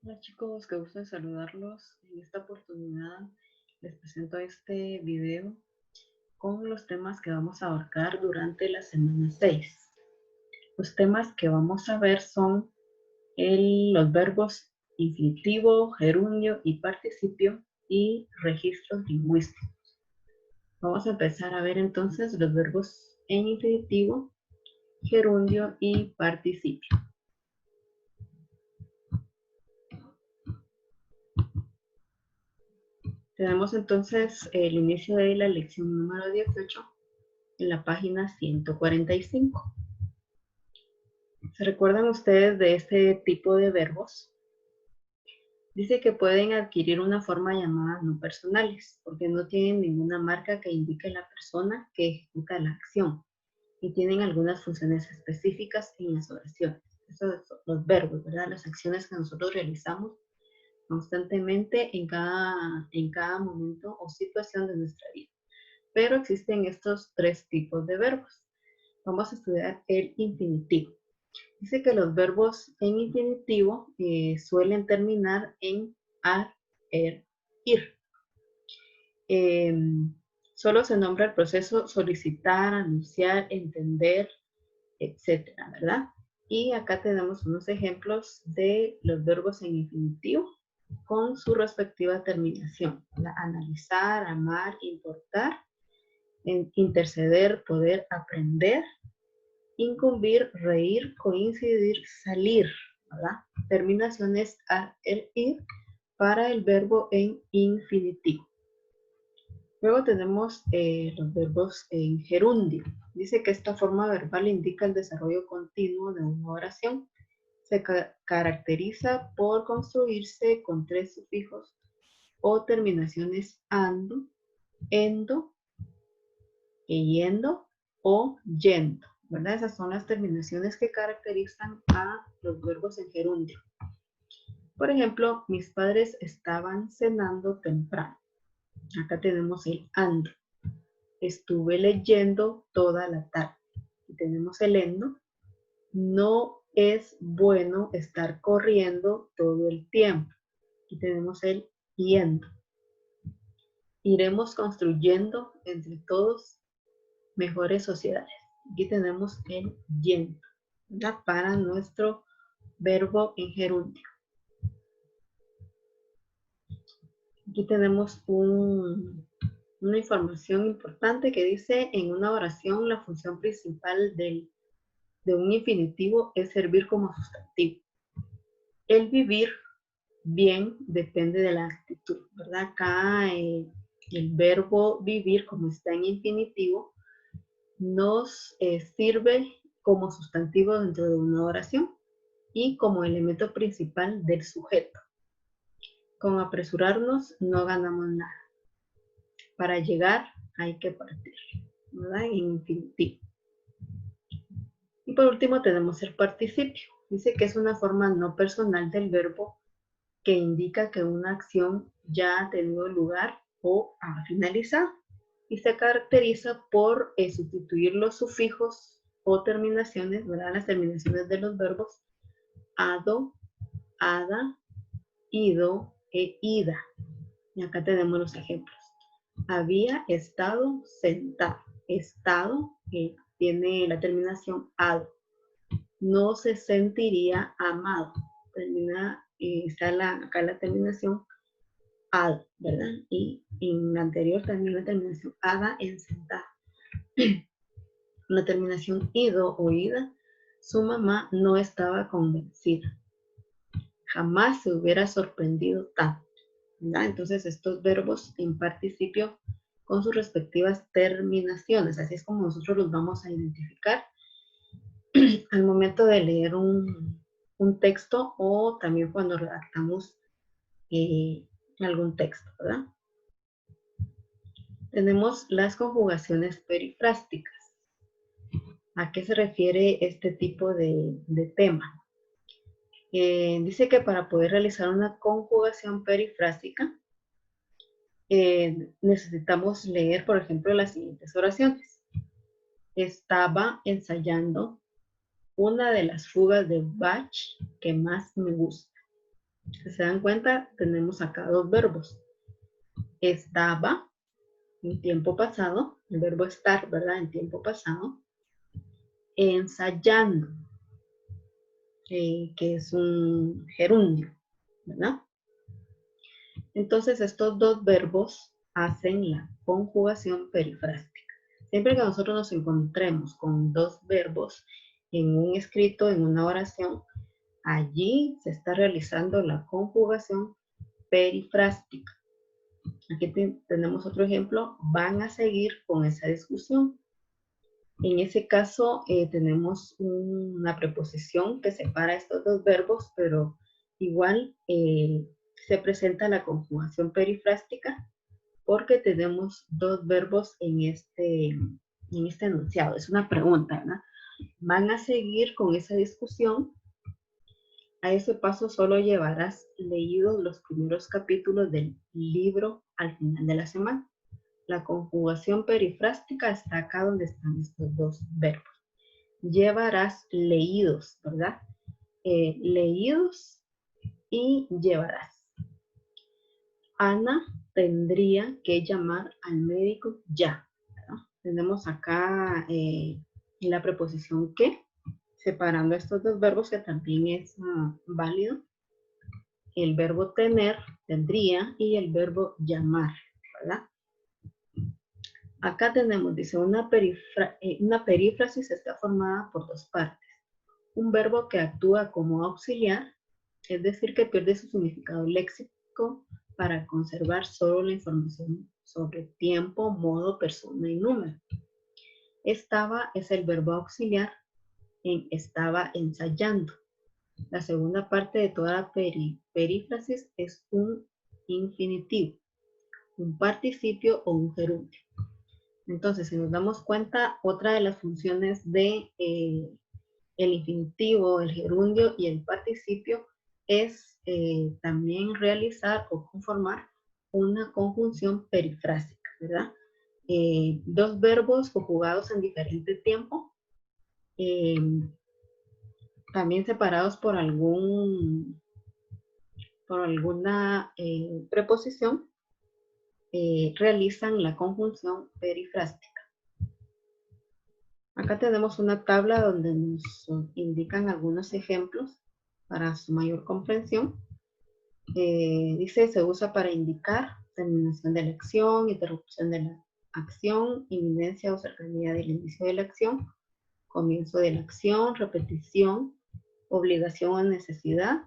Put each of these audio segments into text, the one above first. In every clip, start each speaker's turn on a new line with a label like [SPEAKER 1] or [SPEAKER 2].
[SPEAKER 1] Hola chicos, qué gusto de saludarlos. En esta oportunidad les presento este video con los temas que vamos a abarcar durante la semana 6. Los temas que vamos a ver son los verbos infinitivo, gerundio y participio y registros lingüísticos. Vamos a empezar a ver entonces los verbos en infinitivo, gerundio y participio. Tenemos entonces el inicio de la lección número 18 en la página 145. ¿Se recuerdan ustedes de este tipo de verbos? Dice que pueden adquirir una forma llamada no personales, porque no tienen ninguna marca que indique la persona que ejecuta la acción y tienen algunas funciones específicas en las oraciones. Esos son los verbos, ¿verdad? Las acciones que nosotros realizamos constantemente en cada momento o situación de nuestra vida. Pero existen estos tres tipos de verbos. Vamos a estudiar el infinitivo. Dice que los verbos en infinitivo suelen terminar en ar, ir. Solo se nombra el proceso solicitar, anunciar, entender, etcétera, ¿verdad? Y acá tenemos unos ejemplos de los verbos en infinitivo con su respectiva terminación. Analizar, amar, importar, interceder, poder, aprender, incumbir, reír, coincidir, salir, ¿verdad? Terminaciones a, el, ir para el verbo en infinitivo. Luego tenemos los verbos en gerundio. Dice que esta forma verbal indica el desarrollo continuo de una oración. Se caracteriza por construirse con tres sufijos o terminaciones ando, endo, yendo o yendo, ¿verdad? Esas son las terminaciones que caracterizan a los verbos en gerundio. Por ejemplo, mis padres estaban cenando temprano. Acá tenemos el ando. Estuve leyendo toda la tarde. Y tenemos el endo. No es bueno estar corriendo todo el tiempo. Y tenemos el yendo. Iremos construyendo entre todos mejores sociedades. Aquí tenemos el yendo, ¿verdad? Para nuestro verbo en gerundio. Aquí tenemos una información importante que dice: en una oración la función principal de un infinitivo es servir como sustantivo. El vivir bien depende de la actitud, ¿verdad? Acá el verbo vivir, como está en infinitivo, nos sirve como sustantivo dentro de una oración y como elemento principal del sujeto. Con apresurarnos no ganamos nada. Para llegar hay que partir, ¿verdad? En infinitivo. Y por último tenemos el participio. Dice que es una forma no personal del verbo que indica que una acción ya ha tenido lugar o ha finalizado. Y se caracteriza por sustituir los sufijos o terminaciones, ¿verdad? Las terminaciones de los verbos ado, ada, ido e ida. Y acá tenemos los ejemplos. Había estado sentado. Estado tiene la terminación ado. No se sentiría amado. Está acá la terminación ad, ¿verdad? Y en la anterior también la terminación ada en sentar. La terminación ido o ida, su mamá no estaba convencida. Jamás se hubiera sorprendido tanto, ¿verdad? Entonces estos verbos en participio con sus respectivas terminaciones, así es como nosotros los vamos a identificar al momento de leer un texto o también cuando redactamos algún texto, ¿verdad? Tenemos las conjugaciones perifrásticas. ¿A qué se refiere este tipo de tema? Dice que para poder realizar una conjugación perifrástica necesitamos leer, por ejemplo, las siguientes oraciones. Estaba ensayando una de las fugas de Bach que más me gusta. Si se dan cuenta, tenemos acá dos verbos. Estaba en tiempo pasado, el verbo estar, ¿verdad? En tiempo pasado. Ensayando, que es un gerundio, ¿verdad? Entonces, estos dos verbos hacen la conjugación perifrástica. Siempre que nosotros nos encontremos con dos verbos en un escrito, en una oración, allí se está realizando la conjugación perifrástica. Aquí tenemos otro ejemplo. Van a seguir con esa discusión. En ese caso, tenemos una preposición que separa estos dos verbos, pero igual se presenta la conjugación perifrástica porque tenemos dos verbos en este enunciado. Es una pregunta, ¿verdad? Van a seguir con esa discusión. A ese paso solo llevarás leídos los primeros capítulos del libro al final de la semana. La conjugación perifrástica está acá donde están estos dos verbos. Llevarás leídos, ¿verdad? Leídos y llevarás. Ana tendría que llamar al médico ya, ¿verdad? Tenemos acá la preposición que, separando estos dos verbos que también es válido. El verbo tener, tendría, y el verbo llamar, ¿verdad? Acá tenemos, dice, una perífrasis está formada por dos partes. Un verbo que actúa como auxiliar, es decir, que pierde su significado léxico para conservar solo la información sobre tiempo, modo, persona y número. Estaba es el verbo auxiliar en estaba ensayando. La segunda parte de toda la perífrasis es un infinitivo, un participio o un gerundio. Entonces, si nos damos cuenta, otra de las funciones de el infinitivo, el gerundio y el participio es también realizar o conformar una conjunción perifrásica, ¿verdad? Dos verbos conjugados en diferente tiempo, también separados por alguna preposición, realizan la conjunción perifrástica. Acá tenemos una tabla donde nos indican algunos ejemplos para su mayor comprensión. Dice, se usa para indicar terminación de la acción, interrupción de la acción, inminencia o cercanía del inicio de la acción, comienzo de la acción, repetición, obligación o necesidad,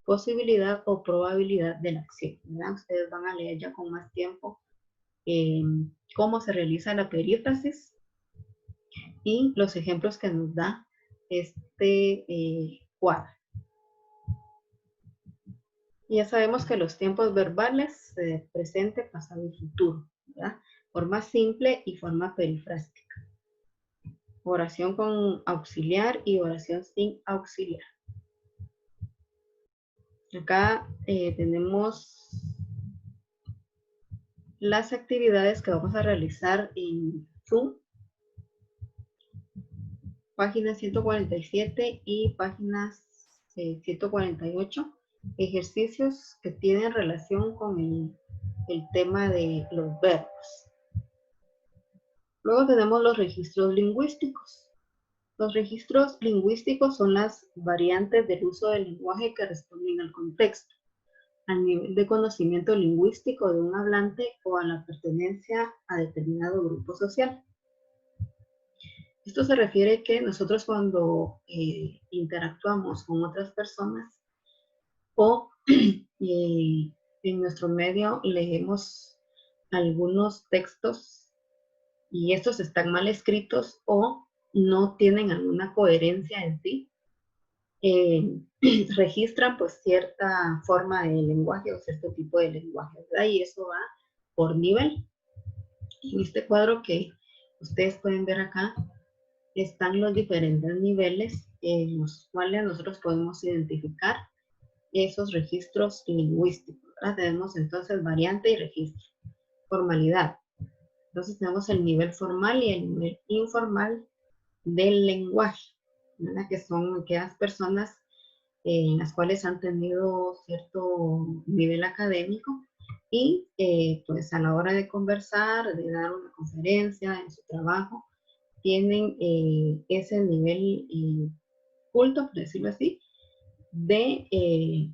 [SPEAKER 1] posibilidad o probabilidad de la acción, ¿verdad? Ustedes van a leer ya con más tiempo cómo se realiza la perífrasis y los ejemplos que nos da este cuadro. Y ya sabemos que los tiempos verbales, presente, pasado y futuro, ¿verdad? Forma simple y forma perifrástica. Oración con auxiliar y oración sin auxiliar. Acá tenemos las actividades que vamos a realizar en Zoom. Páginas 147 y páginas 148. Ejercicios que tienen relación con el tema de los verbos. Luego tenemos los registros lingüísticos. Los registros lingüísticos son las variantes del uso del lenguaje que responden al contexto, al nivel de conocimiento lingüístico de un hablante o a la pertenencia a determinado grupo social. Esto se refiere que nosotros cuando interactuamos con otras personas o en nuestro medio leemos algunos textos y estos están mal escritos o no tienen alguna coherencia en sí, registran pues cierta forma de lenguaje o cierto tipo de lenguaje, ¿verdad? Y eso va por nivel. En este cuadro que ustedes pueden ver acá, están los diferentes niveles en los cuales nosotros podemos identificar esos registros lingüísticos, ¿verdad? Tenemos entonces variante y registro. Formalidad. Entonces tenemos el nivel formal y el nivel informal del lenguaje, ¿verdad? Que son aquellas personas en las cuales han tenido cierto nivel académico y pues a la hora de conversar, de dar una conferencia en su trabajo, tienen ese nivel culto, por decirlo así, de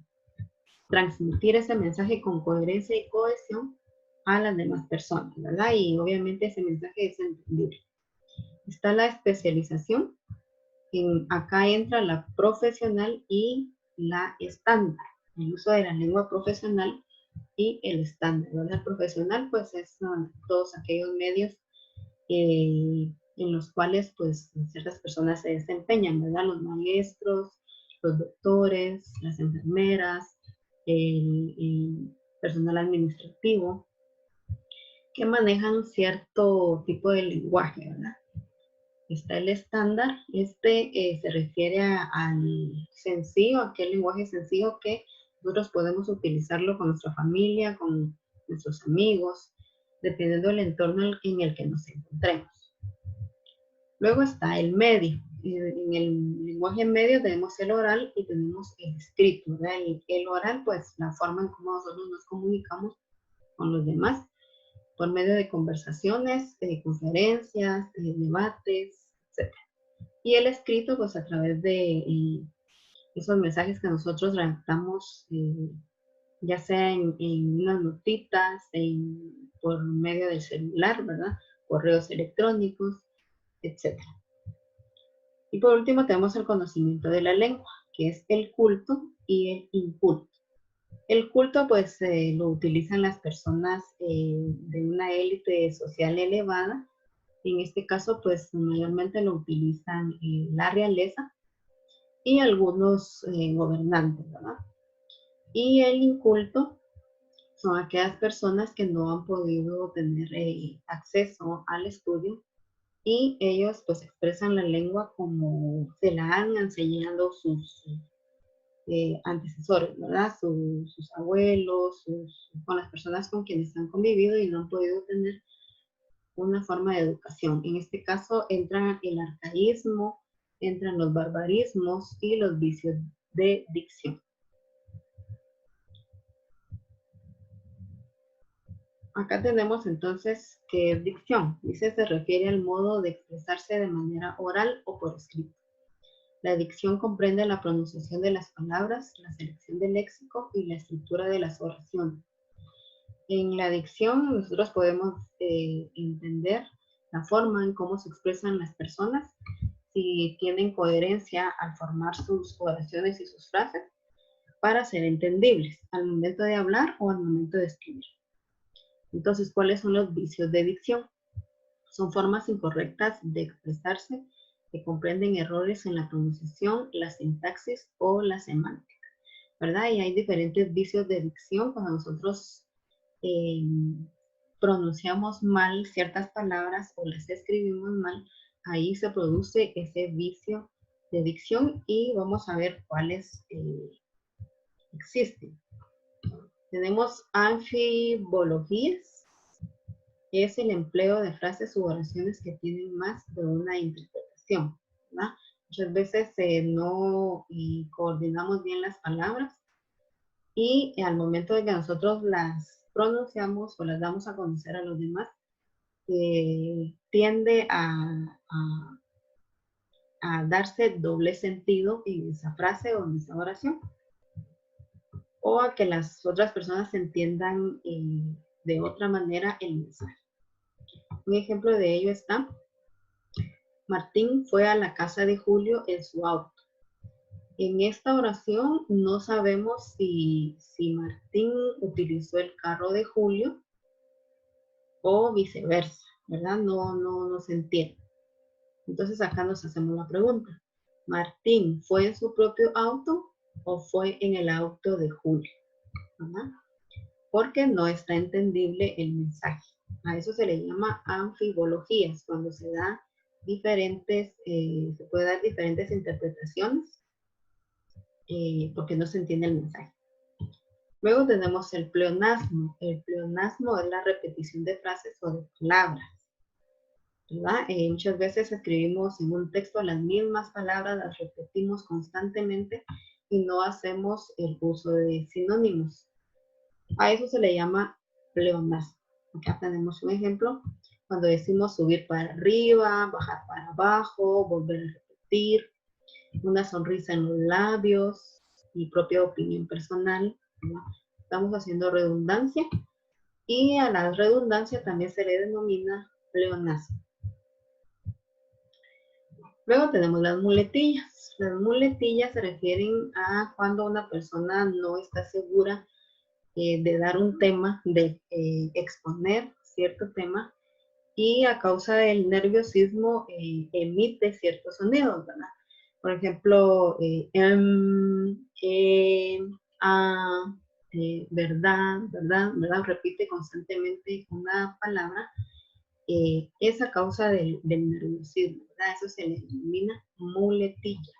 [SPEAKER 1] transmitir ese mensaje con coherencia y cohesión a las demás personas, ¿verdad? Y obviamente ese mensaje es entendible. Está la especialización. Acá entra la profesional y la estándar. El uso de la lengua profesional y el estándar, ¿verdad? El profesional, pues, son todos aquellos medios en los cuales, pues, ciertas personas se desempeñan, ¿verdad? Los maestros, los doctores, las enfermeras, el personal administrativo, que manejan cierto tipo de lenguaje, ¿verdad? Está el estándar, se refiere al sencillo, aquel lenguaje sencillo que nosotros podemos utilizarlo con nuestra familia, con nuestros amigos, dependiendo del entorno en el que nos encontremos. Luego está el medio. En el lenguaje medio tenemos el oral y tenemos el escrito, ¿verdad? El oral, pues la forma en cómo nosotros nos comunicamos con los demás, por medio de conversaciones, conferencias, debates, etc. Y el escrito, pues a través de esos mensajes que nosotros redactamos, ya sea en unas notitas, por medio del celular, ¿verdad? Correos electrónicos, etc. Y por último tenemos el conocimiento de la lengua, que es el culto y el inculto. El culto, pues, lo utilizan las personas de una élite social elevada. En este caso, pues, mayormente lo utilizan la realeza y algunos gobernantes, ¿verdad? Y el inculto son aquellas personas que no han podido tener acceso al estudio y ellos pues expresan la lengua como se la han enseñado sus antecesores, ¿verdad? Sus abuelos, con las personas con quienes han convivido y no han podido tener una forma de educación. En este caso entra el arcaísmo, entran los barbarismos y los vicios de dicción. Acá tenemos entonces qué es dicción. Dice, se refiere al modo de expresarse de manera oral o por escrito. La dicción comprende la pronunciación de las palabras, la selección del léxico y la estructura de las oraciones. En la dicción nosotros podemos entender la forma en cómo se expresan las personas, si tienen coherencia al formar sus oraciones y sus frases para ser entendibles al momento de hablar o al momento de escribir. Entonces, ¿cuáles son los vicios de dicción? Son formas incorrectas de expresarse que comprenden errores en la pronunciación, la sintaxis o la semántica, ¿verdad? Y hay diferentes vicios de dicción cuando nosotros pronunciamos mal ciertas palabras o las escribimos mal, ahí se produce ese vicio de dicción y vamos a ver cuáles existen. Tenemos anfibologías, que es el empleo de frases u oraciones que tienen más de una interpretación, ¿verdad? Muchas veces no coordinamos bien las palabras y al momento de que nosotros las pronunciamos o las damos a conocer a los demás, tiende a darse doble sentido en esa frase o en esa oración, o a que las otras personas entiendan de otra manera el mensaje. Un ejemplo de ello está: Martín fue a la casa de Julio en su auto. En esta oración no sabemos si Martín utilizó el carro de Julio o viceversa, ¿verdad? No se entiende. Entonces acá nos hacemos la pregunta: ¿Martín fue en su propio auto o fue en el auto de Julio? ¿Verdad? Porque no está entendible el mensaje. A eso se le llama anfibologías, cuando se da se puede dar diferentes interpretaciones porque no se entiende el mensaje. Luego tenemos el pleonasmo. El pleonasmo es la repetición de frases o de palabras, ¿verdad? Muchas veces escribimos en un texto las mismas palabras, las repetimos constantemente y no hacemos el uso de sinónimos. A eso se le llama pleonasmo. Acá tenemos un ejemplo. Cuando decimos subir para arriba, bajar para abajo, volver a repetir, una sonrisa en los labios y propia opinión personal, ¿no? Estamos haciendo redundancia y a la redundancia también se le denomina pleonasmo. Luego tenemos las muletillas. Las muletillas se refieren a cuando una persona no está segura de dar un tema, de exponer cierto tema y a causa del nerviosismo emite ciertos sonidos, ¿verdad? Por ejemplo, verdad, verdad, verdad, repite constantemente una palabra, es a causa del nerviosismo, ¿verdad? Eso se le denomina muletilla.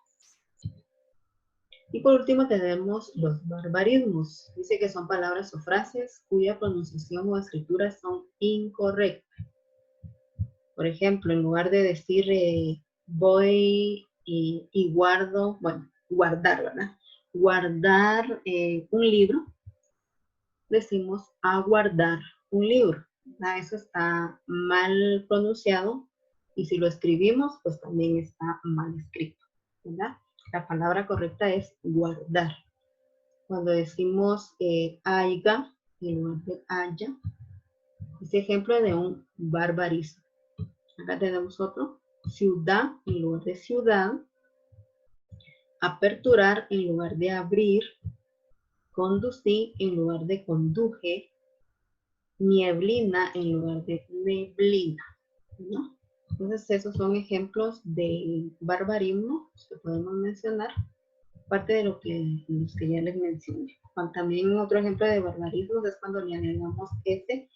[SPEAKER 1] Y por último tenemos los barbarismos. Dice que son palabras o frases cuya pronunciación o escritura son incorrectas. Por ejemplo, en lugar de decir voy y guardo, bueno, guardar, ¿verdad? Guardar un libro, decimos aguardar un libro. ¿Verdad? Eso está mal pronunciado y si lo escribimos, pues también está mal escrito, ¿verdad? La palabra correcta es guardar. Cuando decimos haiga en lugar de haya, es ejemplo de un barbarismo. Acá tenemos otro, ciudad en lugar de ciudad, aperturar en lugar de abrir, conducir en lugar de conduje, nieblina en lugar de neblina, ¿no? Entonces esos son ejemplos de barbarismo que podemos mencionar, parte de los que ya les mencioné. También otro ejemplo de barbarismo es cuando le agregamos S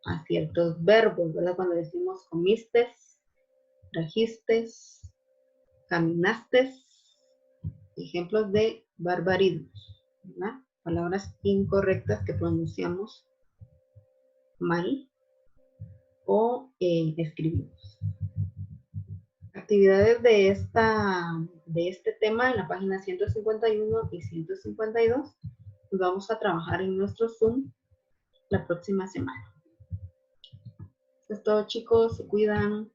[SPEAKER 1] a ciertos verbos, ¿verdad? Cuando decimos comiste, trajiste, caminaste, ejemplos de barbarismos, ¿verdad? Palabras incorrectas que pronunciamos mal o escribimos. Actividades de este tema en la página 151 y 152. Y vamos a trabajar en nuestro Zoom la próxima semana. Eso es todo, chicos. Se cuidan.